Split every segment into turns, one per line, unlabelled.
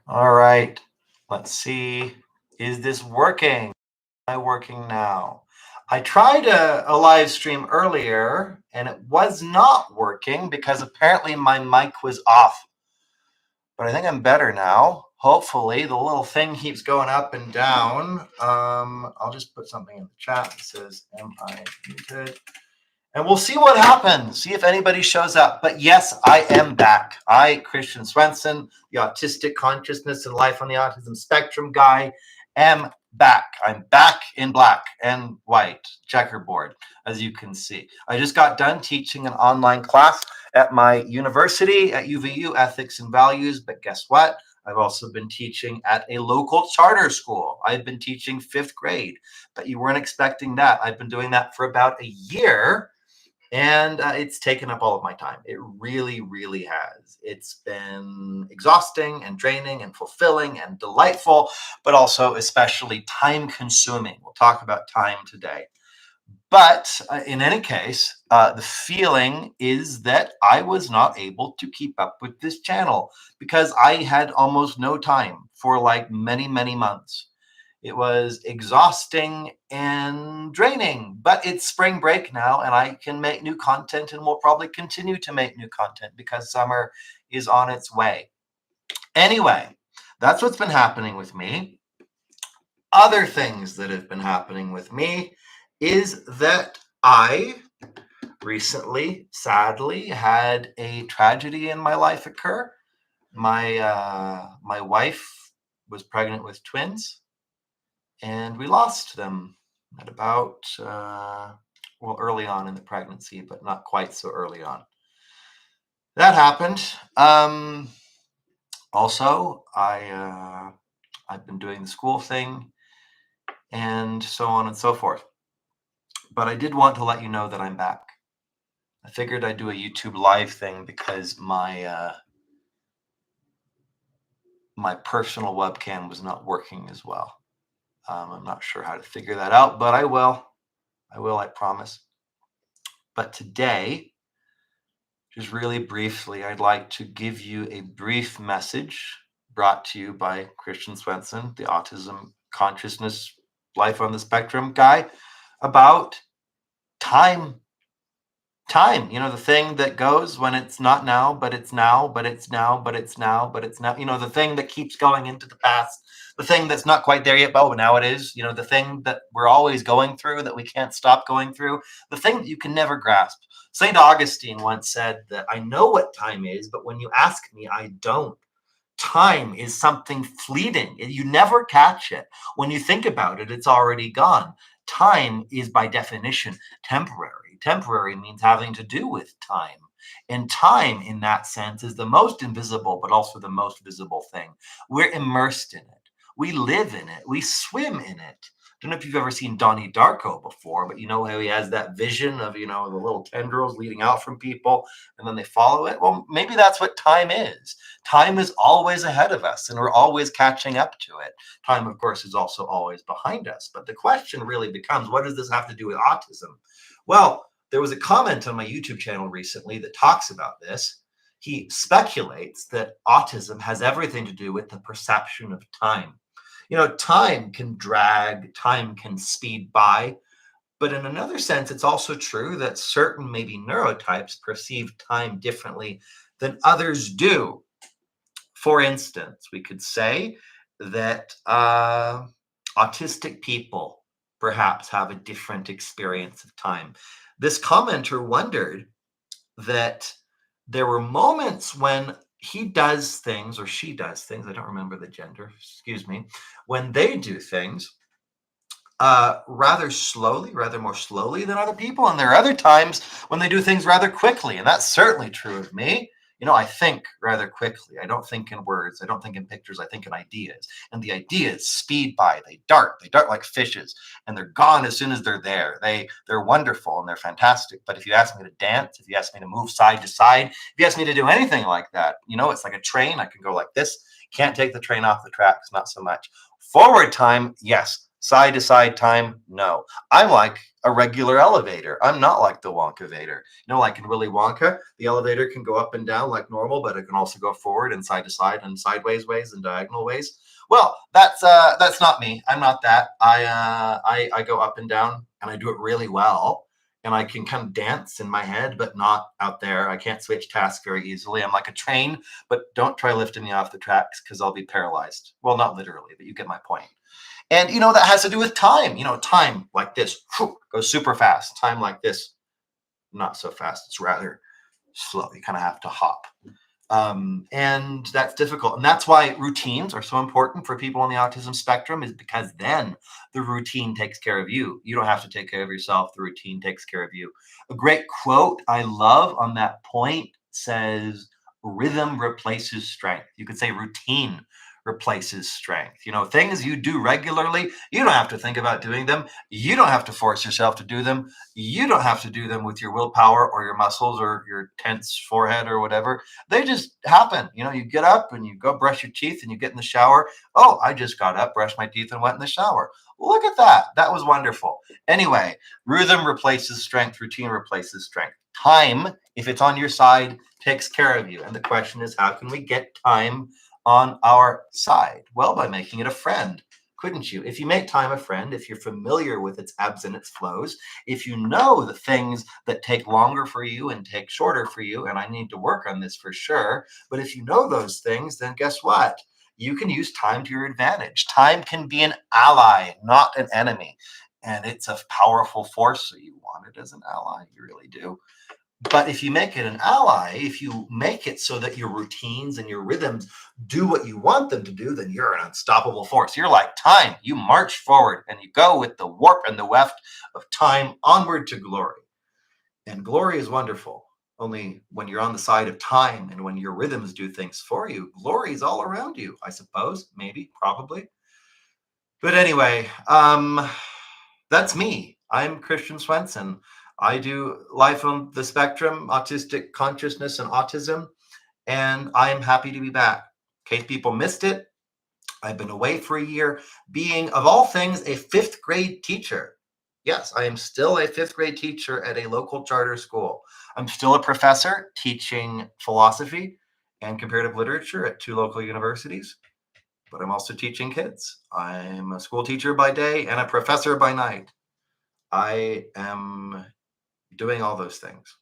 All right. Let's see. Is this working? Am I working now? I tried a live stream earlier and it was not working because apparently my mic was off. But I think I'm better now. Hopefully, the little thing keeps going up and down. I'll just put something in the chat that says, "Am I muted?" And we'll see what happens. See if anybody shows up. But yes, I am back. I, Christian Swenson, the autistic consciousness and life on the autism spectrum guy, am back. I'm back in black and white checkerboard, as you can see. I just got done teaching an online class at my university at UVU, Ethics and Values. But guess what? I've also been teaching at a local charter school. I've been teaching 5th grade, but you weren't expecting that. I've been doing that for about a year. And it's taken up all of my time. It really, really has. It's been exhausting and draining and fulfilling and delightful, but also especially time consuming. We'll talk about time today. But in any case, the feeling is that I was not able to keep up with this channel because I had almost no time for like many, many months. It was exhausting and draining, but it's spring break now and I can make new content and will probably continue to make new content because summer is on its way. Anyway, that's what's been happening with me. Other things that have been happening with me is that I recently, sadly, had a tragedy in my life occur. My wife was pregnant with twins, and we lost them at about early on in the pregnancy, but not quite so early on. That happened. Also, I've been doing the school thing, and so on and so forth. But I did want to let you know that I'm back. I figured I'd do a YouTube live thing because my personal webcam was not working as well. I'm not sure how to figure that out, but I will. I promise. But today, just really briefly, I'd like to give you a brief message brought to you by Christian Swenson, the autism consciousness life on the spectrum guy, about time. Time, the thing that goes when it's not now, but it's now, but it's now, but it's now, but it's now, the thing that keeps going into the past, the thing that's not quite there yet, but now it is, the thing that we're always going through that we can't stop going through, the thing that you can never grasp. St. Augustine once said that I know what time is, but when you ask me, I don't. Time is something fleeting. You never catch it. When you think about it, it's already gone. Time is by definition temporary. Temporary means having to do with time. And time, in that sense, is the most invisible, but also the most visible thing. We're immersed in it. We live in it. We swim in it. I don't know if you've ever seen Donnie Darko before, but you know how he has that vision of, the little tendrils leading out from people and then they follow it? Well, maybe that's what time is. Time is always ahead of us and we're always catching up to it. Time, of course, is also always behind us. But the question really becomes, what does this have to do with autism? Well, there was a comment on my YouTube channel recently that talks about this. He speculates that autism has everything to do with the perception of time. Time can drag, time can speed by, but in another sense, it's also true that certain maybe neurotypes perceive time differently than others do. For instance, we could say that autistic people perhaps have a different experience of time. This commenter wondered that there were moments when he does things or she does things, I don't remember the gender, excuse me, when they do things rather slowly, rather more slowly than other people. And there are other times when they do things rather quickly. And that's certainly true of me. I think rather quickly. I don't think in words. I don't think in pictures. I think in ideas. And the ideas speed by. They dart. They dart like fishes. And they're gone as soon as they're there. They're wonderful and they're fantastic. But if you ask me to dance, if you ask me to move side to side, if you ask me to do anything like that, it's like a train. I can go like this. Can't take the train off the tracks, not so much. Forward time, yes. Side to side time, no. I'm like a regular elevator. I'm not like the Wonkavator. Like in Willy Wonka, the elevator can go up and down like normal, but it can also go forward and side to side and sideways ways and diagonal ways. Well, that's not me. I'm not that. I go up and down and I do it really well. And I can kind of dance in my head, but not out there. I can't switch tasks very easily. I'm like a train, but don't try lifting me off the tracks because I'll be paralyzed. Well, not literally, but you get my point. And that has to do with time. Time like this goes super fast. Time like this, not so fast. It's rather slow. You kind of have to hop. And that's difficult. And that's why routines are so important for people on the autism spectrum, is because then the routine takes care of you. You don't have to take care of yourself. The routine takes care of you. A great quote I love on that point says, rhythm replaces strength. You could say routine replaces strength. Things you do regularly, you don't have to think about doing them. You don't have to force yourself to do them. You don't have to do them with your willpower or your muscles or your tense forehead or whatever. They just happen. You get up and you go brush your teeth and you get in the shower. Oh, I just got up, brushed my teeth, and went in the shower. Look at that. That was wonderful. Anyway, rhythm replaces strength. Routine replaces strength. Time, if it's on your side, takes care of you. And the question is, how can we get time on our side? Well, by making it a friend. Couldn't you? If you make time a friend, if you're familiar with its ebbs and its flows, if you know the things that take longer for you and take shorter for you, and I need to work on this for sure, but if you know those things, then guess what? You can use time to your advantage. Time can be an ally, not an enemy. And it's a powerful force, so you want it as an ally. You really do. But if you make it an ally, if you make it so that your routines and your rhythms do what you want them to do, then you're an unstoppable force. You're like time. You march forward and you go with the warp and the weft of time onward to glory. And glory is wonderful. Only when you're on the side of time and when your rhythms do things for you, glory is all around you, I suppose, maybe, probably. But anyway, that's me. I'm Christian Swenson. I do Life on the Spectrum, Autistic Consciousness and Autism, and I am happy to be back. In case people missed it, I've been away for a year, being, of all things, a fifth grade teacher. Yes, I am still a fifth grade teacher at a local charter school. I'm still a professor teaching philosophy and comparative literature at 2 local universities, but I'm also teaching kids. I'm a school teacher by day and a professor by night. I am doing all those things.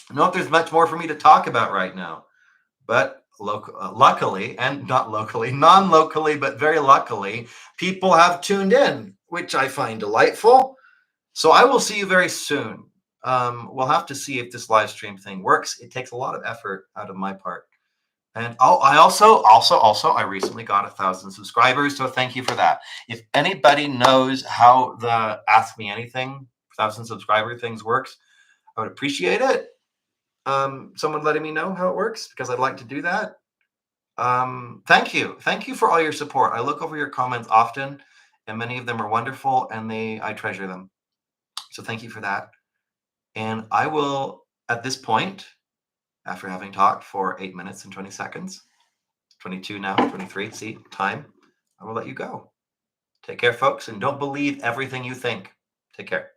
I don't know if there's much more for me to talk about right now, but luckily, and not locally, non-locally, but very luckily, people have tuned in, which I find delightful. So I will see you very soon. We'll have to see if this live stream thing works. It takes a lot of effort out of my part. And I recently got 1,000 subscribers, so thank you for that. If anybody knows how the Ask Me Anything 1,000 subscriber things works, I would appreciate it. Someone letting me know how it works, because I'd like to do that. Thank you for all your support. I look over your comments often, and many of them are wonderful, and I treasure them. So thank you for that. And I will, at this point, after having talked for 8 minutes and 20 seconds, 22 now, 23, see, time, I will let you go. Take care, folks, and don't believe everything you think. Take care.